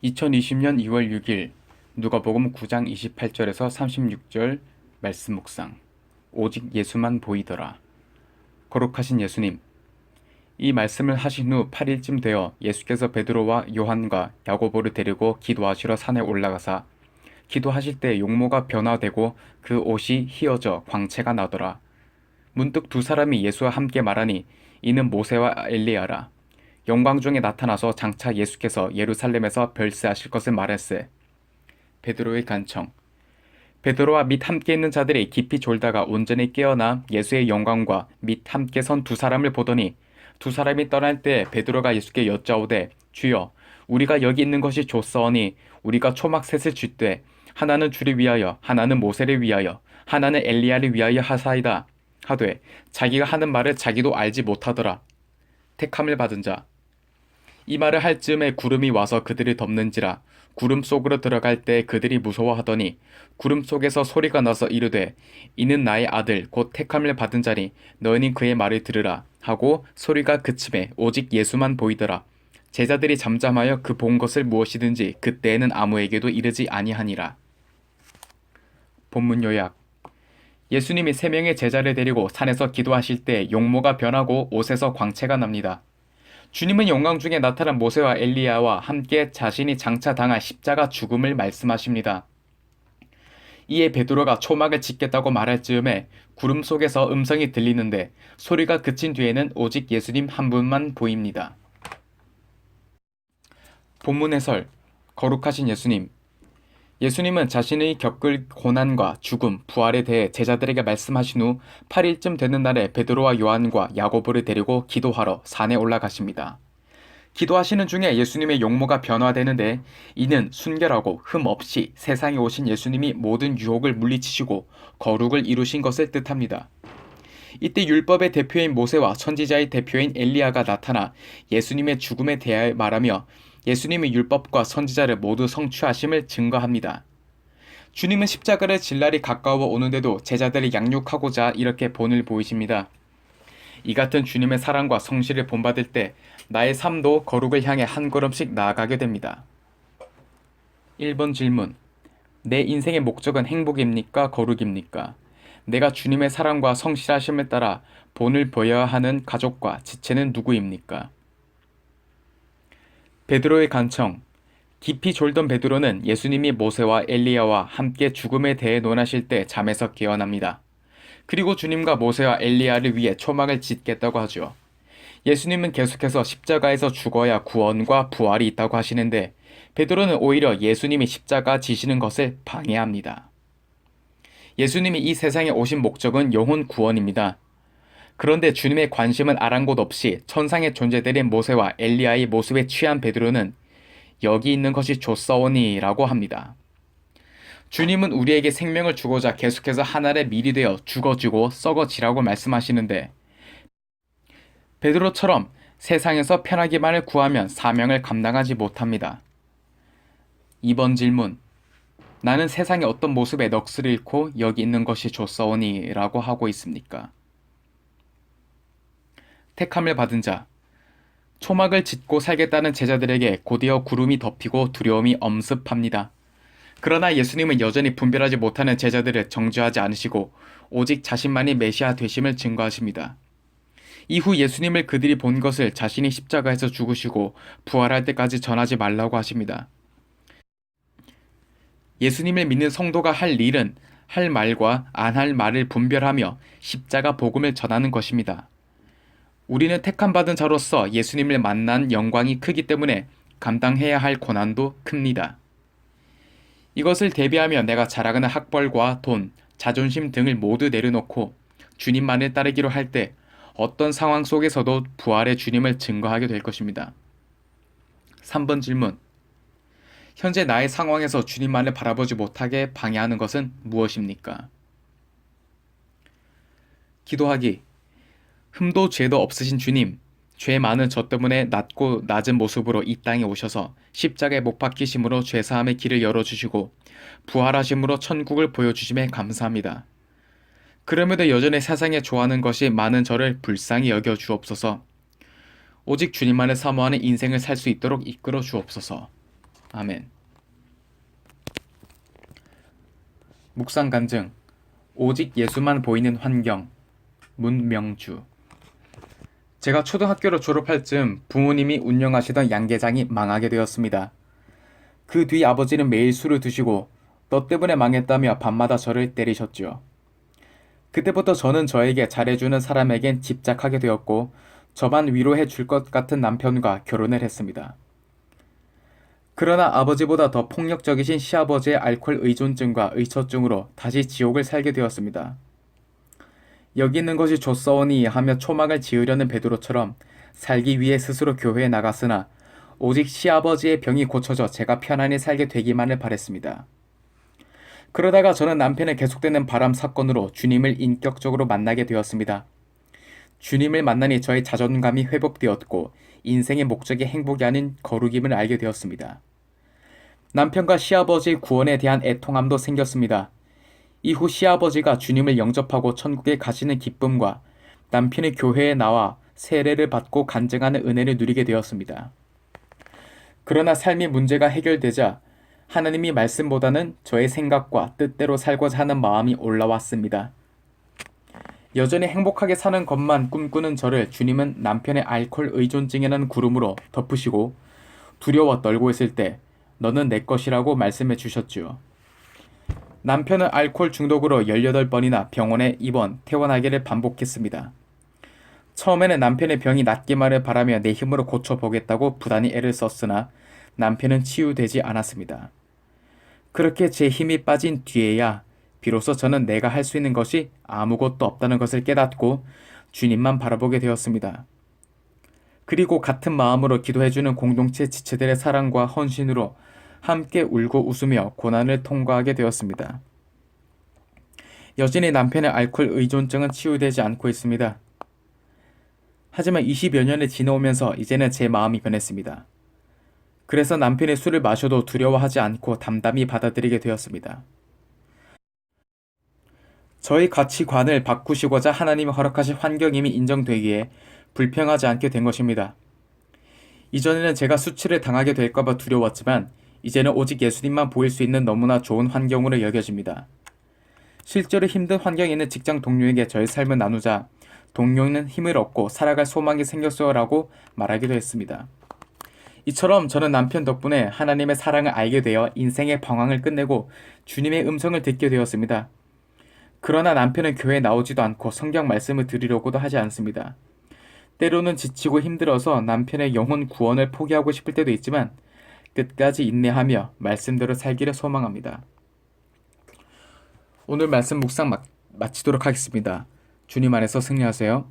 2020년 2월 6일 누가복음 9장 28절에서 36절 말씀 묵상. 오직 예수만 보이더라. 거룩하신 예수님, 이 말씀을 하신 후 8일쯤 되어 예수께서 베드로와 요한과 야고보를 데리고 기도하시러 산에 올라가사 기도하실 때 용모가 변화되고 그 옷이 휘어져 광채가 나더라. 문득 두 사람이 예수와 함께 말하니 이는 모세와 엘리야라. 영광 중에 나타나서 장차 예수께서 예루살렘에서 별세하실 것을 말했으. 베드로의 간청. 베드로와 및 함께 있는 자들이 깊이 졸다가 온전히 깨어나 예수의 영광과 및 함께 선 두 사람을 보더니 두 사람이 떠날 때 베드로가 예수께 여짜오되 주여 우리가 여기 있는 것이 좋사오니 우리가 초막 셋을 쥐되 하나는 주를 위하여 하나는 모세를 위하여 하나는 엘리야를 위하여 하사이다 하되 자기가 하는 말을 자기도 알지 못하더라. 택함을 받은 자. 이 말을 할 즈음에 구름이 와서 그들을 덮는지라. 구름 속으로 들어갈 때 그들이 무서워하더니 구름 속에서 소리가 나서 이르되 이는 나의 아들 곧 택함을 받은 자니 너희는 그의 말을 들으라 하고 소리가 그침에 오직 예수만 보이더라. 제자들이 잠잠하여 그 본 것을 무엇이든지 그때에는 아무에게도 이르지 아니하니라. 본문 요약. 예수님이 3명의 제자를 데리고 산에서 기도하실 때 용모가 변하고 옷에서 광채가 납니다. 주님은 영광 중에 나타난 모세와 엘리야와 함께 자신이 장차 당할 십자가 죽음을 말씀하십니다. 이에 베드로가 초막을 짓겠다고 말할 즈음에 구름 속에서 음성이 들리는데 소리가 그친 뒤에는 오직 예수님 한 분만 보입니다. 본문 해설. 거룩하신 예수님. 예수님은 자신의 겪을 고난과 죽음, 부활에 대해 제자들에게 말씀하신 후 8일쯤 되는 날에 베드로와 요한과 야고보를 데리고 기도하러 산에 올라가십니다. 기도하시는 중에 예수님의 용모가 변화되는데 이는 순결하고 흠 없이 세상에 오신 예수님이 모든 유혹을 물리치시고 거룩을 이루신 것을 뜻합니다. 이때 율법의 대표인 모세와 선지자의 대표인 엘리야가 나타나 예수님의 죽음에 대하여 말하며 예수님의 율법과 선지자를 모두 성취하심을 증거합니다. 주님은 십자가를 질 날이 가까워 오는데도 제자들을 양육하고자 이렇게 본을 보이십니다. 이 같은 주님의 사랑과 성실을 본받을 때 나의 삶도 거룩을 향해 한 걸음씩 나아가게 됩니다. 1번 질문. 내 인생의 목적은 행복입니까? 거룩입니까? 내가 주님의 사랑과 성실하심을 따라 본을 보여야 하는 가족과 지체는 누구입니까? 베드로의 간청. 깊이 졸던 베드로는 예수님이 모세와 엘리야와 함께 죽음에 대해 논하실 때 잠에서 깨어납니다. 그리고 주님과 모세와 엘리야를 위해 초막을 짓겠다고 하죠. 예수님은 계속해서 십자가에서 죽어야 구원과 부활이 있다고 하시는데 베드로는 오히려 예수님이 십자가 지시는 것을 방해합니다. 예수님이 이 세상에 오신 목적은 영혼 구원입니다. 그런데 주님의 관심은 아랑곳 없이 천상의 존재들인 모세와 엘리야의 모습에 취한 베드로는 여기 있는 것이 좋사오니 라고 합니다. 주님은 우리에게 생명을 주고자 계속해서 하늘에 밀이 되어 죽어지고 썩어지라고 말씀하시는데 베드로처럼 세상에서 편하기만을 구하면 사명을 감당하지 못합니다. 2번 질문. 나는 세상의 어떤 모습에 넋을 잃고 여기 있는 것이 좋사오니 라고 하고 있습니까? 택함을 받은 자. 초막을 짓고 살겠다는 제자들에게 곧이어 구름이 덮이고 두려움이 엄습합니다. 그러나 예수님은 여전히 분별하지 못하는 제자들을 정죄하지 않으시고 오직 자신만이 메시아 되심을 증거하십니다. 이후 예수님을 그들이 본 것을 자신이 십자가에서 죽으시고 부활할 때까지 전하지 말라고 하십니다. 예수님을 믿는 성도가 할 일은 할 말과 안 할 말을 분별하며 십자가 복음을 전하는 것입니다. 우리는 택함받은 자로서 예수님을 만난 영광이 크기 때문에 감당해야 할 고난도 큽니다. 이것을 대비하며 내가 자랑하는 학벌과 돈, 자존심 등을 모두 내려놓고 주님만을 따르기로 할 때 어떤 상황 속에서도 부활의 주님을 증거하게 될 것입니다. 3번 질문. 현재 나의 상황에서 주님만을 바라보지 못하게 방해하는 것은 무엇입니까? 기도하기. 흠도 죄도 없으신 주님, 죄 많은 저 때문에 낮고 낮은 모습으로 이 땅에 오셔서 십자가에 못 박히심으로 죄사함의 길을 열어주시고 부활하심으로 천국을 보여주심에 감사합니다. 그럼에도 여전히 세상에 좋아하는 것이 많은 저를 불쌍히 여겨 주옵소서. 오직 주님만을 사모하는 인생을 살 수 있도록 이끌어 주옵소서. 아멘. 묵상 간증. 오직 예수만 보이는 환경. 문명주. 제가 초등학교를 졸업할 즈음 부모님이 운영하시던 양계장이 망하게 되었습니다. 그 뒤 아버지는 매일 술을 드시고 너 때문에 망했다며 밤마다 저를 때리셨죠. 그때부터 저는 저에게 잘해주는 사람에겐 집착하게 되었고 저만 위로해 줄 것 같은 남편과 결혼을 했습니다. 그러나 아버지보다 더 폭력적이신 시아버지의 알코올 의존증과 의처증으로 다시 지옥을 살게 되었습니다. 여기 있는 것이 좋사오니 하며 초막을 지으려는 베드로처럼 살기 위해 스스로 교회에 나갔으나 오직 시아버지의 병이 고쳐져 제가 편안히 살게 되기만을 바랬습니다. 그러다가 저는 남편의 계속되는 바람 사건으로 주님을 인격적으로 만나게 되었습니다. 주님을 만나니 저의 자존감이 회복되었고 인생의 목적이 행복이 아닌 거룩임을 알게 되었습니다. 남편과 시아버지의 구원에 대한 애통함도 생겼습니다. 이후 시아버지가 주님을 영접하고 천국에 가시는 기쁨과 남편의 교회에 나와 세례를 받고 간증하는 은혜를 누리게 되었습니다. 그러나 삶의 문제가 해결되자 하나님이 말씀보다는 저의 생각과 뜻대로 살고자 하는 마음이 올라왔습니다. 여전히 행복하게 사는 것만 꿈꾸는 저를 주님은 남편의 알코올 의존증이라는 구름으로 덮으시고 두려워 떨고 있을 때 너는 내 것이라고 말씀해 주셨죠. 남편은 알코올 중독으로 18번이나 병원에 입원, 퇴원하기를 반복했습니다. 처음에는 남편의 병이 낫기만을 바라며 내 힘으로 고쳐보겠다고 부단히 애를 썼으나 남편은 치유되지 않았습니다. 그렇게 제 힘이 빠진 뒤에야 비로소 저는 내가 할 수 있는 것이 아무것도 없다는 것을 깨닫고 주님만 바라보게 되었습니다. 그리고 같은 마음으로 기도해주는 공동체 지체들의 사랑과 헌신으로 함께 울고 웃으며 고난을 통과하게 되었습니다. 여전히 남편의 알코올 의존증은 치유되지 않고 있습니다. 하지만 20여 년이 지나오면서 이제는 제 마음이 변했습니다. 그래서 남편이 술을 마셔도 두려워하지 않고 담담히 받아들이게 되었습니다. 저희 가치관을 바꾸시고자 하나님이 허락하신 환경임이 인정되기에 불평하지 않게 된 것입니다. 이전에는 제가 수치를 당하게 될까봐 두려웠지만 이제는 오직 예수님만 보일 수 있는 너무나 좋은 환경으로 여겨집니다. 실제로 힘든 환경에 있는 직장 동료에게 저의 삶을 나누자 동료는 힘을 얻고 살아갈 소망이 생겼어라고 말하기도 했습니다. 이처럼 저는 남편 덕분에 하나님의 사랑을 알게 되어 인생의 방황을 끝내고 주님의 음성을 듣게 되었습니다. 그러나 남편은 교회에 나오지도 않고 성경 말씀을 들으려고도 하지 않습니다. 때로는 지치고 힘들어서 남편의 영혼 구원을 포기하고 싶을 때도 있지만 끝까지 인내하며 말씀대로 살기를 소망합니다. 오늘 말씀 묵상 마치도록 하겠습니다. 주님 안에서 승리하세요.